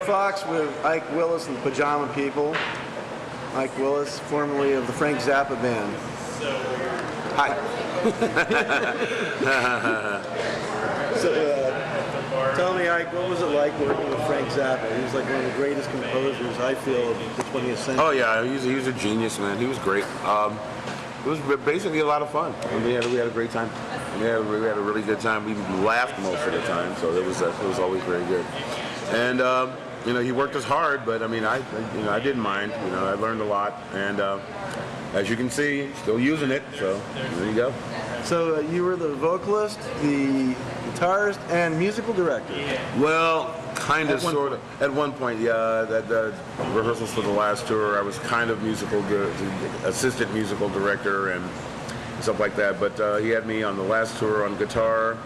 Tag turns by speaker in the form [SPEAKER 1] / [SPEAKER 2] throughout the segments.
[SPEAKER 1] Fox with Ike Willis and the Pajama People. Ike Willis, formerly of the Frank Zappa Band.
[SPEAKER 2] Hi.
[SPEAKER 1] So, tell me, Ike, what was it like working with Frank Zappa? He was like one of the greatest composers, I feel, of the 20th century.
[SPEAKER 2] Oh yeah, he was a genius, man. He was great. It was basically a lot of fun. I mean, we had a great time. We had a really good time. We laughed most of the time, so it was always very good. And you know, he worked us hard, but I mean, I didn't mind. You know, I learned a lot, and as you can see, still using it. So there you go.
[SPEAKER 1] So you were the vocalist, the guitarist, and musical director.
[SPEAKER 2] Well, kind of, sort of. At one point, yeah. The rehearsals for the last tour, I was kind of assistant musical director and stuff like that. But he had me on the last tour on guitar,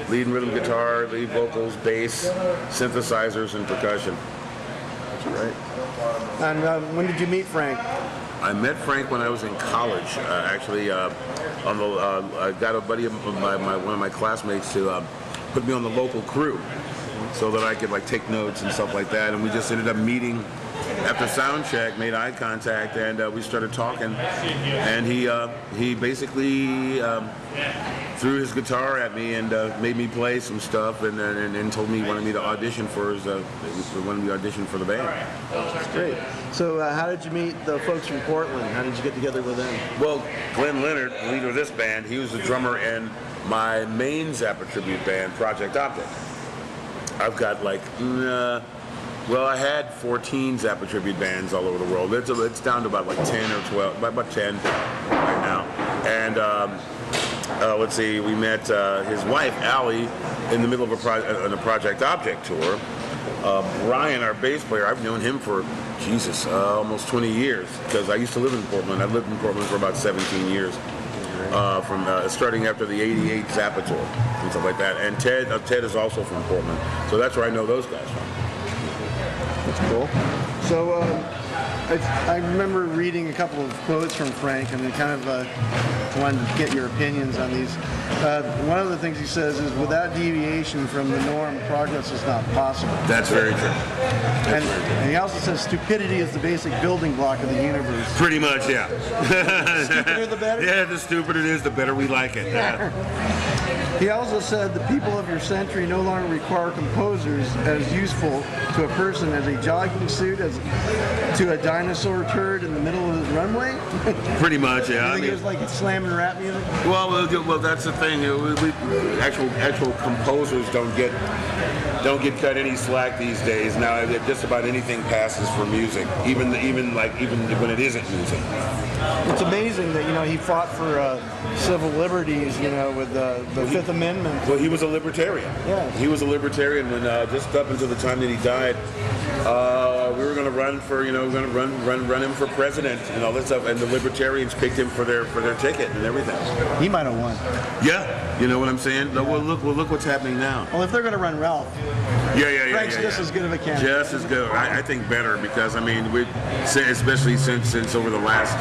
[SPEAKER 2] lead rhythm guitar, lead vocals, bass, synthesizers, and percussion.
[SPEAKER 1] That's right. And when did you meet Frank?
[SPEAKER 2] I met Frank when I was in college. Actually, I got a buddy of one of my classmates to put me on the local crew, so that I could like take notes and stuff like that. And we just ended up meeting after sound check, made eye contact, and we started talking. And he basically threw his guitar at me and made me play some stuff, and told me he wanted me to audition for the band.
[SPEAKER 1] That's great. So how did you meet the folks from Portland? How did you get together with them?
[SPEAKER 2] Well, Glenn Leonard, the leader of this band, he was the drummer in my main Zappa tribute band, Project Object. I've got like, well, I had 14 Zappa tribute bands all over the world. It's down to about like 10 or 12, about 10 right now. And let's see, we met his wife, Allie, in the middle of a Project Object tour. Brian, our bass player, I've known him for, almost 20 years, because I used to live in Portland. I lived in Portland for about 17 years. From starting after the '88 Zappa tour and stuff like that. And Ted is also from Portland, so that's where I know those guys from.
[SPEAKER 1] That's cool. So I remember reading a couple of quotes from Frank, and I kind of wanted to get your opinions on these. One of the things he says is, without deviation from the norm, progress is not possible.
[SPEAKER 2] That's very true.
[SPEAKER 1] And he also says stupidity is the basic building block of the universe.
[SPEAKER 2] Pretty much, yeah.
[SPEAKER 1] The stupider the better?
[SPEAKER 2] Yeah, the stupider it is, the better we like it. Yeah.
[SPEAKER 1] He also said the people of your century no longer require composers as useful to a person as a jogging suit as to a dinosaur turd in the middle of his runway.
[SPEAKER 2] Pretty much, yeah.
[SPEAKER 1] You think it was like slamming rap music?
[SPEAKER 2] Well, that's the thing. Actual composers don't get cut any slack these days. Now, just about anything passes for music, even when it isn't music.
[SPEAKER 1] It's amazing that he fought for civil liberties, with the Fifth Amendment.
[SPEAKER 2] Well, he was a libertarian.
[SPEAKER 1] Yeah,
[SPEAKER 2] he was a libertarian when just up until the time that he died. We were going to run for, run him for president and all this stuff, and the libertarians picked him for their ticket and everything.
[SPEAKER 1] He might have won.
[SPEAKER 2] Yeah, you know what I'm saying? Yeah. Well, look what's happening now.
[SPEAKER 1] Well, if they're going to run Ralph, Frank's just as good of a candidate.
[SPEAKER 2] Just as good. I think better, because I mean, especially since over the last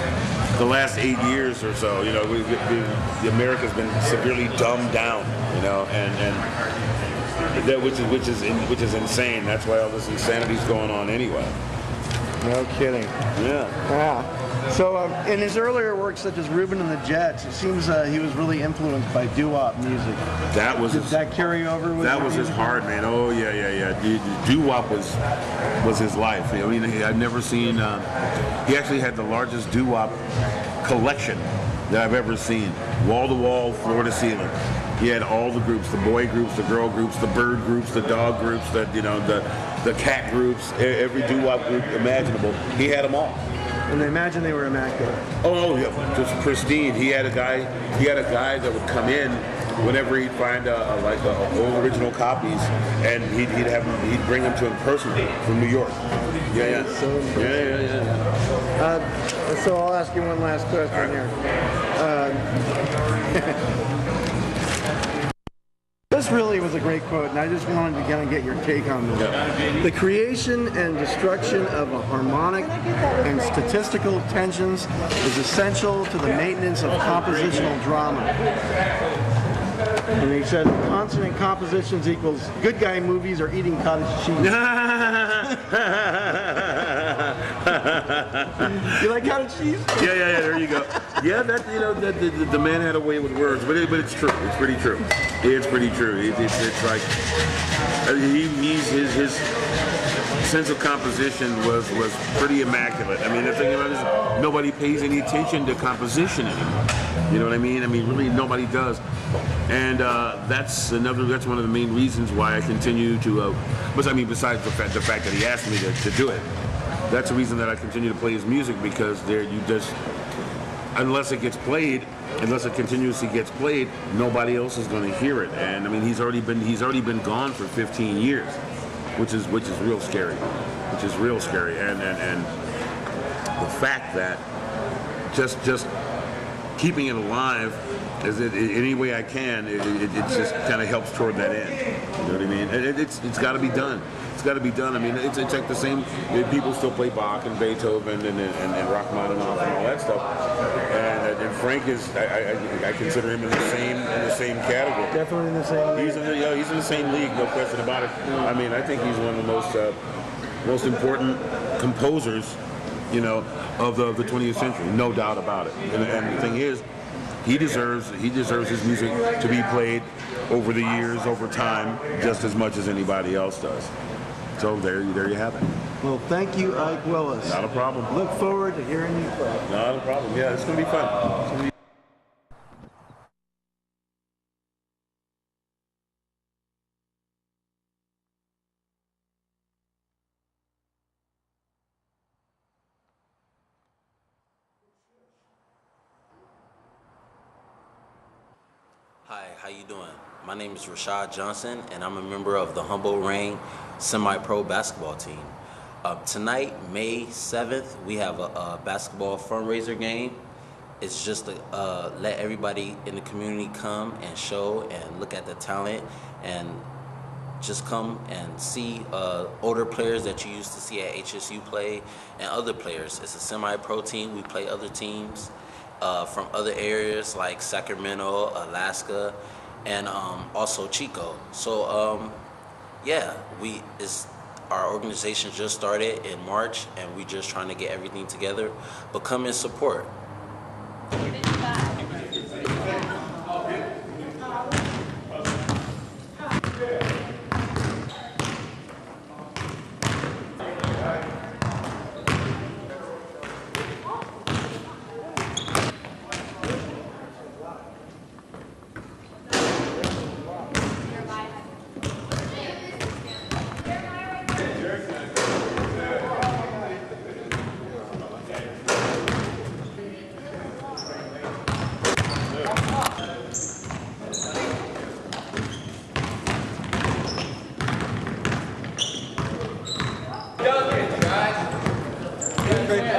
[SPEAKER 2] 8 years or so, the America's been severely dumbed down, and that which is insane. That's why all this insanity's going on anyway.
[SPEAKER 1] No kidding.
[SPEAKER 2] Yeah.
[SPEAKER 1] So in his earlier works, such as Reuben and the Jets, it seems he was really influenced by doo-wop music. Did that carry over with
[SPEAKER 2] That was his heart, man. Oh, yeah. Doo-wop was his life. I mean, I've never seen... he actually had the largest doo-wop collection that I've ever seen. Wall-to-wall, floor-to-ceiling. He had all the groups, the boy groups, the girl groups, the bird groups, the dog groups, the cat groups, every doo-wop group imaginable. He had them all.
[SPEAKER 1] And I imagine they were immaculate.
[SPEAKER 2] Oh yeah, just pristine. He had a guy that would come in whenever he'd find old original copies, and he'd bring them to him personally from New York. Yeah.
[SPEAKER 1] So so I'll ask you one last question here. This really was a great quote, and I just wanted to kind of get your take on this. Yeah. The creation and destruction of a harmonic and statistical tensions is essential to the maintenance of compositional drama. And he said consonant compositions equals good guy movies or eating cottage cheese. You like cottage cheese?
[SPEAKER 2] Yeah. There you go. Yeah, that the man had a way with words, but it's true. It's pretty true. It's pretty true. It's like his sense of composition was pretty immaculate. I mean, the thing about it is nobody pays any attention to composition anymore. You know what I mean? I mean, really, nobody does. And that's one of the main reasons why I continue to. Besides the fact that he asked me to do it, that's the reason that I continue to play his music, because unless it continuously gets played, nobody else is going to hear it. And I mean, he's already been gone for 15 years, which is real scary. And the fact that just keeping it alive any way I can, it just kind of helps toward that end. You know what I mean? It's got to be done. It's got to be done. I mean, it's like the same. People still play Bach and Beethoven and Rachmaninoff and all that stuff. And Frank is. I consider him in the same category.
[SPEAKER 1] Definitely in the same league.
[SPEAKER 2] He's in the same league, no question about it. I mean, I think he's one of the most important composers, of the 20th century, no doubt about it. And the thing is, he deserves his music to be played over the years, over time, just as much as anybody else does. So there you have it.
[SPEAKER 1] Well, thank you, Ike Willis.
[SPEAKER 2] Not a problem.
[SPEAKER 1] Look forward to hearing you play.
[SPEAKER 2] Not a problem. Yeah, it's going to be fun.
[SPEAKER 3] Hi, how you doing? My name is Rashad Johnson, and I'm a member of the Humboldt Rain semi-pro basketball team. Tonight, May 7th, we have a basketball fundraiser game. It's just to let everybody in the community come and show and look at the talent, and just come and see older players that you used to see at HSU play, and other players. It's a semi-pro team. We play other teams from other areas like Sacramento, Alaska, and also Chico. So our organization just started in March, and we just trying to get everything together. But come and support.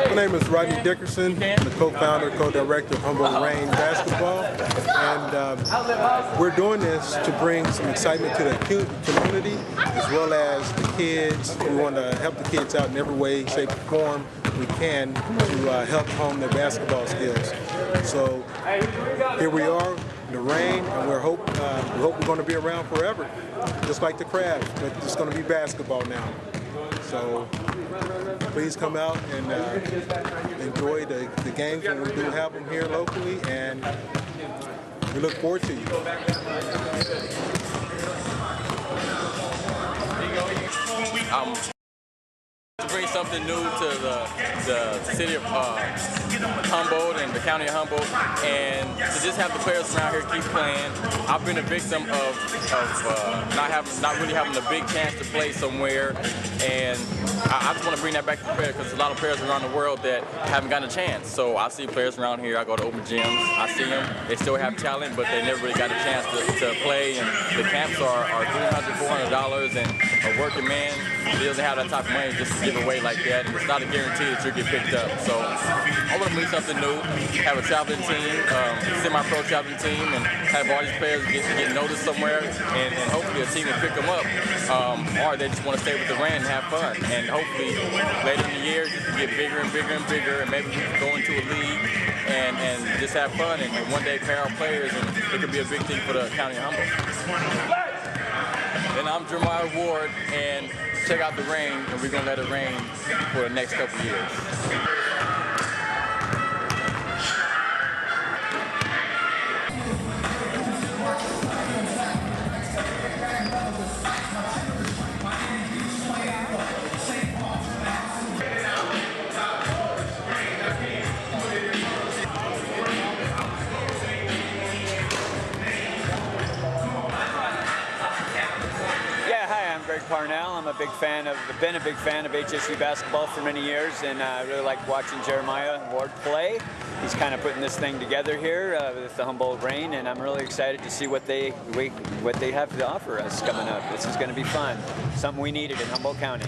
[SPEAKER 4] My name is Rodney Dickerson, the co-founder, co-director of Humboldt Rain Basketball, and we're doing this to bring some excitement to the community as well as the kids. We want to help the kids out in every way, shape, or form we can to help hone their basketball skills. So here we are, in the rain, and we hope we're going to be around forever, just like the Crabs, but it's going to be basketball now. So please come out and enjoy the games when we do have them here locally, and we look forward to you.
[SPEAKER 5] To bring something new to the city of Humboldt and the county of Humboldt, and to just have the players around here keep playing. I've been a victim of not really having a big chance to play somewhere, and I just want to bring that back to the players, because there's a lot of players around the world that haven't gotten a chance. So I see players around here. I go to open gyms. I see them. They still have talent, but they never really got a chance to play. And the camps are $300, $400, and a working man, he doesn't have that type of money just to give away like that. And it's not a guarantee that you'll get picked up. So I want to bring something new, have a traveling team, semi-pro traveling team, and have all these players get noticed somewhere, and hopefully a team will pick them up, or they just want to stay with the Rain and have fun. And hopefully later in the year, just to get bigger and bigger and bigger, and maybe we can go into a league and just have fun, and one day pair our players, and it could be a big thing for the county of Humboldt. And I'm Jeremiah Ward, and check out the rain, and we're gonna let it rain for the next couple years.
[SPEAKER 6] Parnell. I'm been a big fan of HSU basketball for many years, and I really like watching Jeremiah Ward play. He's kind of putting this thing together here with the Humboldt Rain, and I'm really excited to see what they have to offer us coming up. This is going to be fun, something we needed in Humboldt County.